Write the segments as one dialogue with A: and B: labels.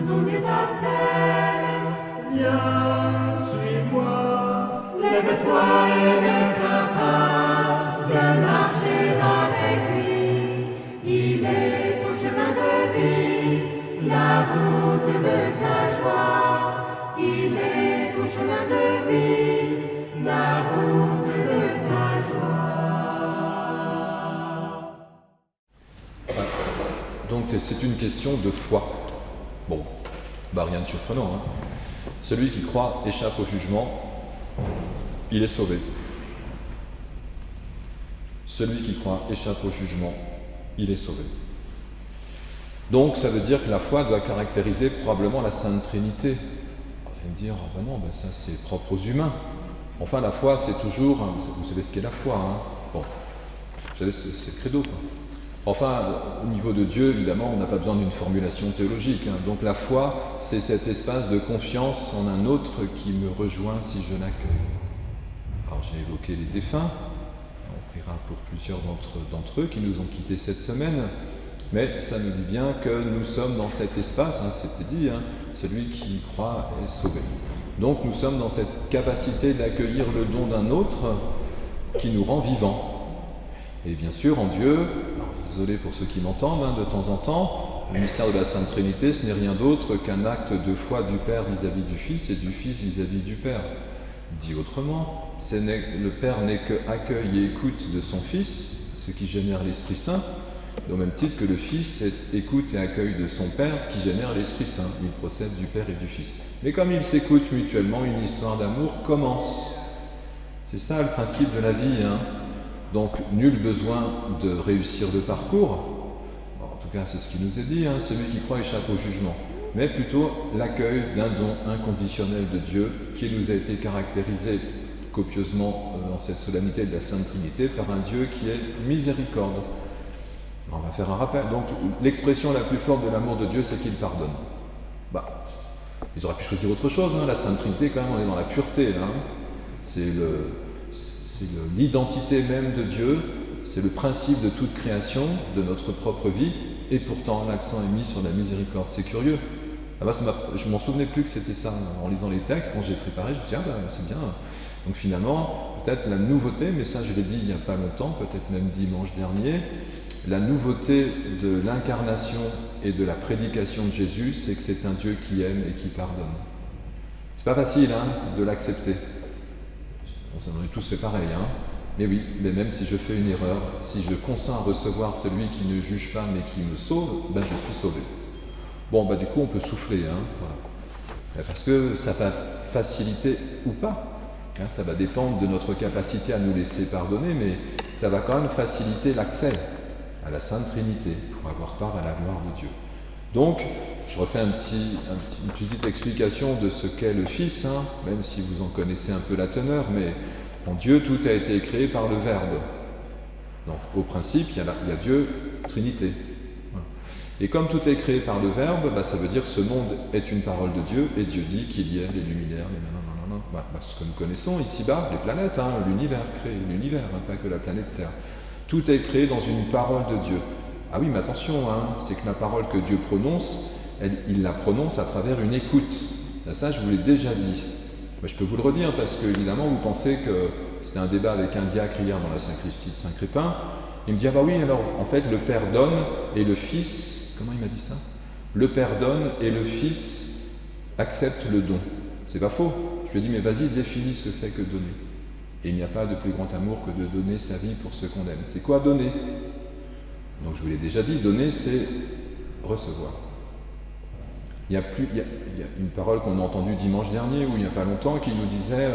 A: ton Dieu t'appelle.
B: Viens, suis-moi,
A: Lève-toi et ne crains pas de marcher avec lui. Il est ton chemin de vie, la route de ta joie. Il est ton chemin de vie, la route de ta joie.
C: Donc c'est une question de foi. Bon, rien de surprenant, hein. Celui qui croit échappe au jugement, il est sauvé. Celui qui croit échappe au jugement, il est sauvé. Donc ça veut dire que la foi doit caractériser probablement la Sainte Trinité. Vous allez me dire, non, ça c'est propre aux humains. Enfin la foi c'est toujours, vous savez ce qu'est la foi, hein. Bon, vous savez c'est le credo, quoi. Enfin, au niveau de Dieu, évidemment, on n'a pas besoin d'une formulation théologique, hein. Donc la foi, c'est cet espace de confiance en un autre qui me rejoint si je l'accueille. Alors j'ai évoqué les défunts, on priera pour plusieurs d'entre eux qui nous ont quittés cette semaine, mais ça nous dit bien que nous sommes dans cet espace, hein, c'était dit, hein, celui qui croit est sauvé. Donc nous sommes dans cette capacité d'accueillir le don d'un autre qui nous rend vivants. Et bien sûr, en Dieu, alors, désolé pour ceux qui m'entendent, hein, de temps en temps, le mystère de la Sainte Trinité, ce n'est rien d'autre qu'un acte de foi du Père vis-à-vis du Fils et du Fils vis-à-vis du Père. Dit autrement, le Père n'est que accueil et écoute de son Fils, ce qui génère l'Esprit Saint, au même titre que le Fils est écoute et accueil de son Père, qui génère l'Esprit Saint. Il procède du Père et du Fils. Mais comme ils s'écoutent mutuellement, une histoire d'amour commence. C'est ça le principe de la vie, hein. Donc, nul besoin de réussir le parcours. En tout cas, c'est ce qui nous est dit, hein, celui qui croit échappe au jugement. Mais plutôt l'accueil d'un don inconditionnel de Dieu qui nous a été caractérisé copieusement dans cette solennité de la Sainte Trinité par un Dieu qui est miséricorde. On va faire un rappel. Donc, l'expression la plus forte de l'amour de Dieu, c'est qu'il pardonne. Ils auraient pu choisir autre chose, hein. La Sainte Trinité, quand même, on est dans la pureté, là. C'est l'identité même de Dieu, c'est le principe de toute création, de notre propre vie, et pourtant l'accent est mis sur la miséricorde. C'est curieux. Je m'en souvenais plus que c'était ça. En lisant les textes, quand j'ai préparé, je me suis dit, c'est bien. Donc finalement, peut-être la nouveauté, mais ça je l'ai dit il n'y a pas longtemps, peut-être même dimanche dernier, la nouveauté de l'incarnation et de la prédication de Jésus, c'est que c'est un Dieu qui aime et qui pardonne. C'est pas facile, hein, de l'accepter. On s'en est tous fait pareil, hein. Mais oui, mais même si je fais une erreur, si je consens à recevoir celui qui ne juge pas mais qui me sauve, je suis sauvé. Du coup on peut souffler, hein, voilà. Parce que ça va faciliter ou pas, hein, ça va dépendre de notre capacité à nous laisser pardonner, mais ça va quand même faciliter l'accès à la Sainte Trinité pour avoir part à la gloire de Dieu. Donc, je refais une petite explication de ce qu'est le Fils, hein, même si vous en connaissez un peu la teneur, mais en Dieu, tout a été créé par le Verbe. Donc, au principe, il y a Dieu, Trinité. Voilà. Et comme tout est créé par le Verbe, ça veut dire que ce monde est une parole de Dieu, et Dieu dit qu'il y ait les luminaires, les nanana, ce que nous connaissons ici-bas, les planètes, hein, l'univers créé, l'univers, hein, pas que la planète Terre. Tout est créé dans une parole de Dieu. Ah oui, mais attention, hein, c'est que la parole que Dieu prononce, il la prononce à travers une écoute. Ça, je vous l'ai déjà dit. Mais je peux vous le redire parce que, évidemment, vous pensez que c'était un débat avec un diacre hier dans la sacristie de Saint-Crépin. Il me dit, oui, alors, en fait, le Père donne et le Fils, comment il m'a dit ça? Le Père donne et le Fils accepte le don. C'est pas faux. Je lui ai dit, mais vas-y, définis ce que c'est que donner. Et il n'y a pas de plus grand amour que de donner sa vie pour ceux qu'on aime. C'est quoi donner? Donc je vous l'ai déjà dit, donner, c'est recevoir. Il y a une parole qu'on a entendue dimanche dernier, ou il n'y a pas longtemps, qui nous disait,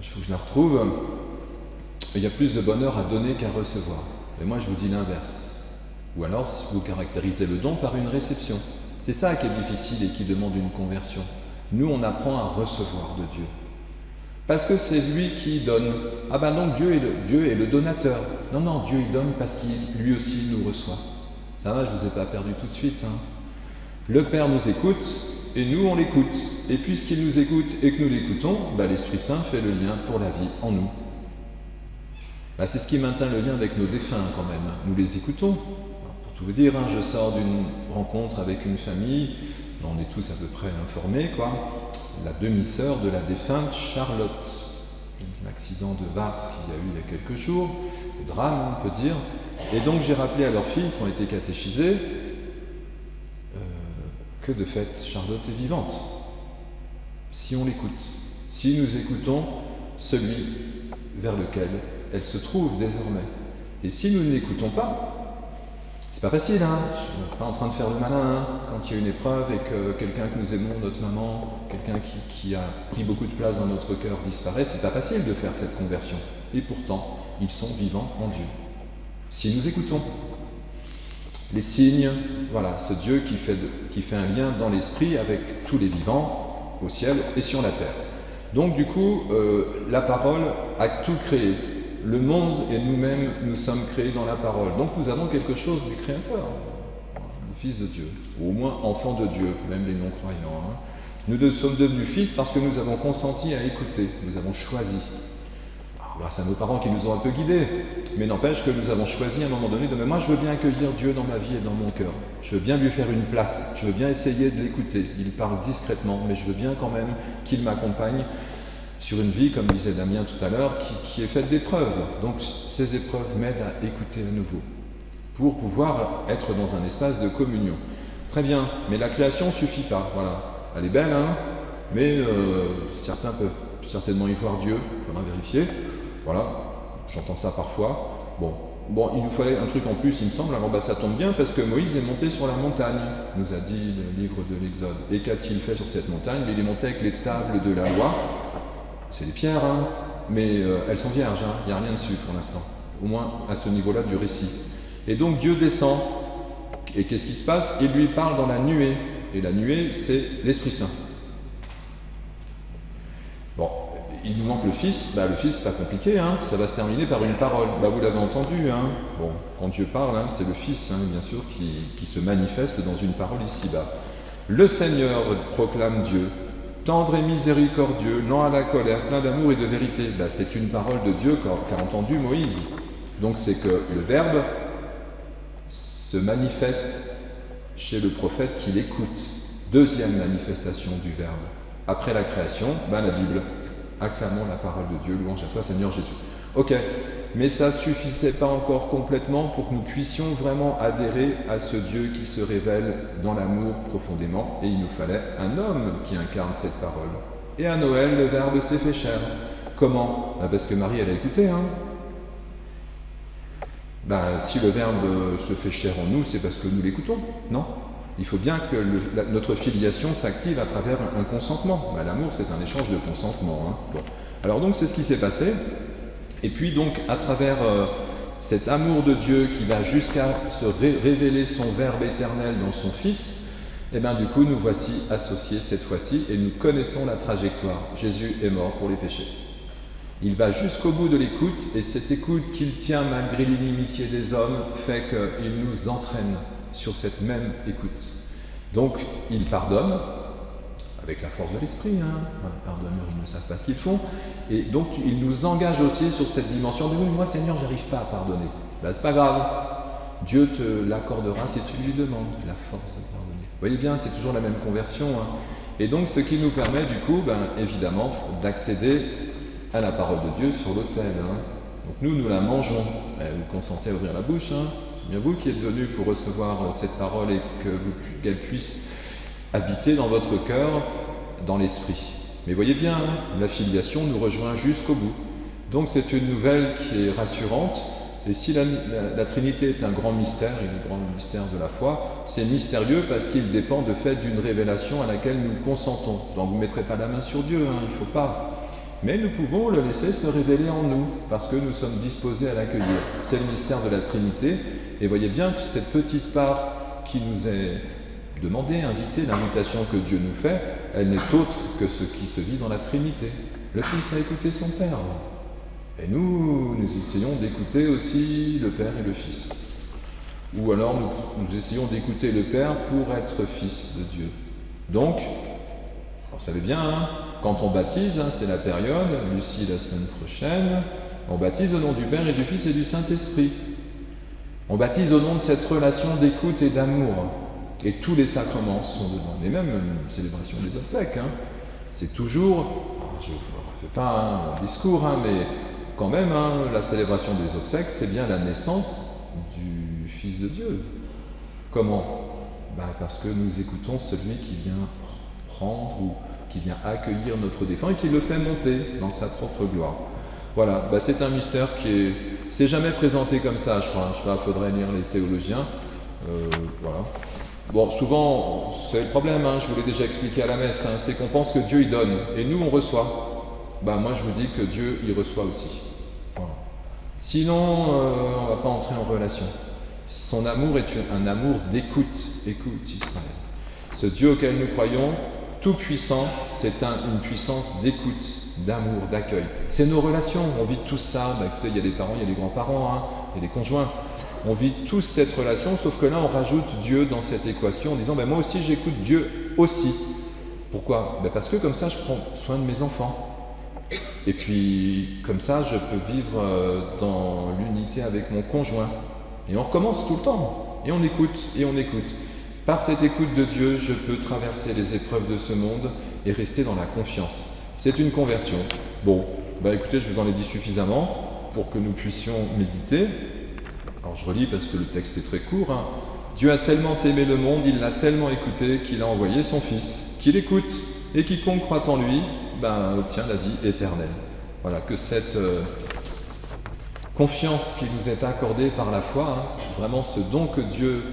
C: il faut que je la retrouve, il y a plus de bonheur à donner qu'à recevoir. Et moi je vous dis l'inverse. Ou alors vous caractérisez le don par une réception. C'est ça qui est difficile et qui demande une conversion. Nous on apprend à recevoir de Dieu. Parce que c'est lui qui donne. Donc Dieu est le donateur. Non, Dieu il donne parce qu'il lui aussi nous reçoit. Ça va, je ne vous ai pas perdu tout de suite, hein. Le Père nous écoute et nous on l'écoute. Et puisqu'il nous écoute et que nous l'écoutons, l'Esprit Saint fait le lien pour la vie en nous. C'est ce qui maintient le lien avec nos défunts quand même. Nous les écoutons. Alors, pour tout vous dire, hein, je sors d'une rencontre avec une famille, on est tous à peu près informés, quoi. La demi-sœur de la défunte Charlotte. L'accident de Vars qu'il y a eu il y a quelques jours, le drame, on peut dire. Et donc j'ai rappelé à leurs filles qui ont été catéchisées que de fait Charlotte est vivante. Si on l'écoute, si nous écoutons celui vers lequel elle se trouve désormais. Et si nous ne l'écoutons pas, c'est pas facile, hein. Je ne suis pas en train de faire le malin, hein. Quand il y a une épreuve et que quelqu'un que nous aimons, notre maman, quelqu'un qui a pris beaucoup de place dans notre cœur disparaît, c'est pas facile de faire cette conversion. Et pourtant, ils sont vivants en Dieu. Si nous écoutons les signes, voilà, ce Dieu qui fait un lien dans l'esprit avec tous les vivants au ciel et sur la terre. Donc du coup, la parole a tout créé. Le monde et nous-mêmes, nous sommes créés dans la parole. Donc nous avons quelque chose du Créateur, le Fils de Dieu, ou au moins enfant de Dieu, même les non-croyants. Hein. Nous sommes devenus fils parce que nous avons consenti à écouter, nous avons choisi. Grâce à nos parents qui nous ont un peu guidés, mais n'empêche que nous avons choisi à un moment donné de moi je veux bien accueillir Dieu dans ma vie et dans mon cœur. Je veux bien lui faire une place, je veux bien essayer de l'écouter. Il parle discrètement, mais je veux bien quand même qu'il m'accompagne sur une vie, comme disait Damien tout à l'heure, qui est faite d'épreuves. Donc ces épreuves m'aident à écouter à nouveau, pour pouvoir être dans un espace de communion. Très bien, mais la création ne suffit pas, voilà. Elle est belle, hein, mais certains peuvent certainement y voir Dieu, il faudra vérifier. Voilà, j'entends ça parfois. Bon, il nous fallait un truc en plus, il me semble. Alors ça tombe bien parce que Moïse est monté sur la montagne, nous a dit le livre de l'Exode. Et qu'a-t-il fait sur cette montagne? Il est monté avec les tables de la loi. C'est des pierres, hein, mais elles sont vierges, hein, il n'y a rien dessus pour l'instant. Au moins à ce niveau-là du récit. Et donc Dieu descend. Et qu'est-ce qui se passe? Il lui parle dans la nuée. Et la nuée, c'est l'Esprit Saint. Bon, il nous manque le Fils. Le Fils, pas compliqué, hein, ça va se terminer par une parole. Vous l'avez entendu, hein. Bon, quand Dieu parle, hein, c'est le Fils, hein, bien sûr, qui se manifeste dans une parole ici-bas. Le Seigneur proclame Dieu, tendre et miséricordieux, lent à la colère, plein d'amour et de vérité. C'est une parole de Dieu qu'a entendu Moïse. Donc c'est que le Verbe se manifeste chez le prophète qui l'écoute. Deuxième manifestation du Verbe. Après la création, la Bible. Acclamons la parole de Dieu, louange à toi Seigneur Jésus. Ok, mais ça ne suffisait pas encore complètement pour que nous puissions vraiment adhérer à ce Dieu qui se révèle dans l'amour profondément, et il nous fallait un homme qui incarne cette parole. Et à Noël, le Verbe s'est fait chair. Comment? Parce que Marie, elle a écouté, hein. Si le Verbe se fait chair en nous, c'est parce que nous l'écoutons, non? Il faut bien que notre filiation s'active à travers un consentement. L'amour, c'est un échange de consentement. Hein. Bon. Alors donc, c'est ce qui s'est passé. Et puis donc, à travers cet amour de Dieu qui va jusqu'à se révéler son Verbe éternel dans son Fils, du coup, nous voici associés cette fois-ci et nous connaissons la trajectoire. Jésus est mort pour les péchés. Il va jusqu'au bout de l'écoute et cette écoute qu'il tient malgré l'inimitié des hommes fait qu'il nous entraîne sur cette même écoute. Donc, il pardonne, avec la force de l'esprit, hein. Pardonneurs, ils ne savent pas ce qu'ils font, et donc il nous engage aussi sur cette dimension de « Oui, moi Seigneur, j'arrive pas à pardonner. » C'est pas grave, Dieu te l'accordera si tu lui demandes, la force de pardonner. Vous voyez bien, c'est toujours la même conversion, hein. Et donc, ce qui nous permet, du coup, évidemment, d'accéder à la parole de Dieu sur l'autel. Hein. Donc nous la mangeons. Vous consentez à ouvrir la bouche, hein. C'est bien vous qui êtes venus pour recevoir cette parole et qu'elle puisse habiter dans votre cœur, dans l'esprit. Mais voyez bien, hein, la filiation nous rejoint jusqu'au bout. Donc c'est une nouvelle qui est rassurante. Et si la Trinité est un grand mystère, et le grand mystère de la foi, c'est mystérieux parce qu'il dépend de fait d'une révélation à laquelle nous consentons. Donc vous ne mettrez pas la main sur Dieu, hein, il ne faut pas. Mais nous pouvons le laisser se révéler en nous, parce que nous sommes disposés à l'accueillir. C'est le mystère de la Trinité, et voyez bien que cette petite part qui nous est demandée, invitée, l'invitation que Dieu nous fait, elle n'est autre que ce qui se vit dans la Trinité. Le Fils a écouté son Père, et nous essayons d'écouter aussi le Père et le Fils. Ou alors nous essayons d'écouter le Père pour être fils de Dieu. Donc, vous savez bien, hein, quand on baptise, hein, c'est la période, Lucie la semaine prochaine, on baptise au nom du Père et du Fils et du Saint-Esprit. On baptise au nom de cette relation d'écoute et d'amour. Et tous les sacrements sont dedans. Mais même une célébration des obsèques, hein, c'est toujours, je ne fais pas un discours, hein, mais quand même, hein, la célébration des obsèques, c'est bien la naissance du Fils de Dieu. Comment? Parce que nous écoutons celui qui vient prendre ou qui vient accueillir notre défunt et qui le fait monter dans sa propre gloire. Voilà, c'est un mystère qui c'est jamais présenté comme ça, je crois. Je sais pas, il faudrait lire les théologiens. Voilà. Bon, souvent, c'est le problème, hein, je vous l'ai déjà expliqué à la messe, hein, c'est qu'on pense que Dieu il donne et nous on reçoit. Moi je vous dis que Dieu il reçoit aussi. Voilà. Sinon, on ne va pas entrer en relation. Son amour est un amour d'écoute. Écoute Israël. Ce Dieu auquel nous croyons, tout puissant, c'est une puissance d'écoute, d'amour, d'accueil. C'est nos relations, on vit tous ça. Écoutez, il y a les parents, il y a les grands-parents, hein, il y a les conjoints. On vit tous cette relation, sauf que là, on rajoute Dieu dans cette équation en disant moi aussi, j'écoute Dieu aussi. Pourquoi? Parce que comme ça, je prends soin de mes enfants. Et puis, comme ça, je peux vivre dans l'unité avec mon conjoint. Et on recommence tout le temps. Et on écoute, et on écoute. Par cette écoute de Dieu, je peux traverser les épreuves de ce monde et rester dans la confiance. C'est une conversion. Bon, écoutez, je vous en ai dit suffisamment pour que nous puissions méditer. Alors je relis parce que le texte est très court. Hein. Dieu a tellement aimé le monde, il l'a tellement écouté qu'il a envoyé son Fils, qu'il écoute, et quiconque croit en lui, obtient la vie éternelle. Voilà, que cette confiance qui nous est accordée par la foi, hein, vraiment ce don que Dieu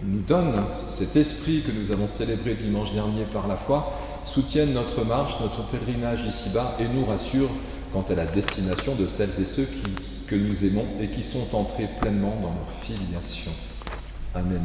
C: nous donne, cet esprit que nous avons célébré dimanche dernier par la foi, soutienne notre marche, notre pèlerinage ici-bas et nous rassure quant à la destination de celles et ceux que nous aimons et qui sont entrés pleinement dans leur filiation. Amen.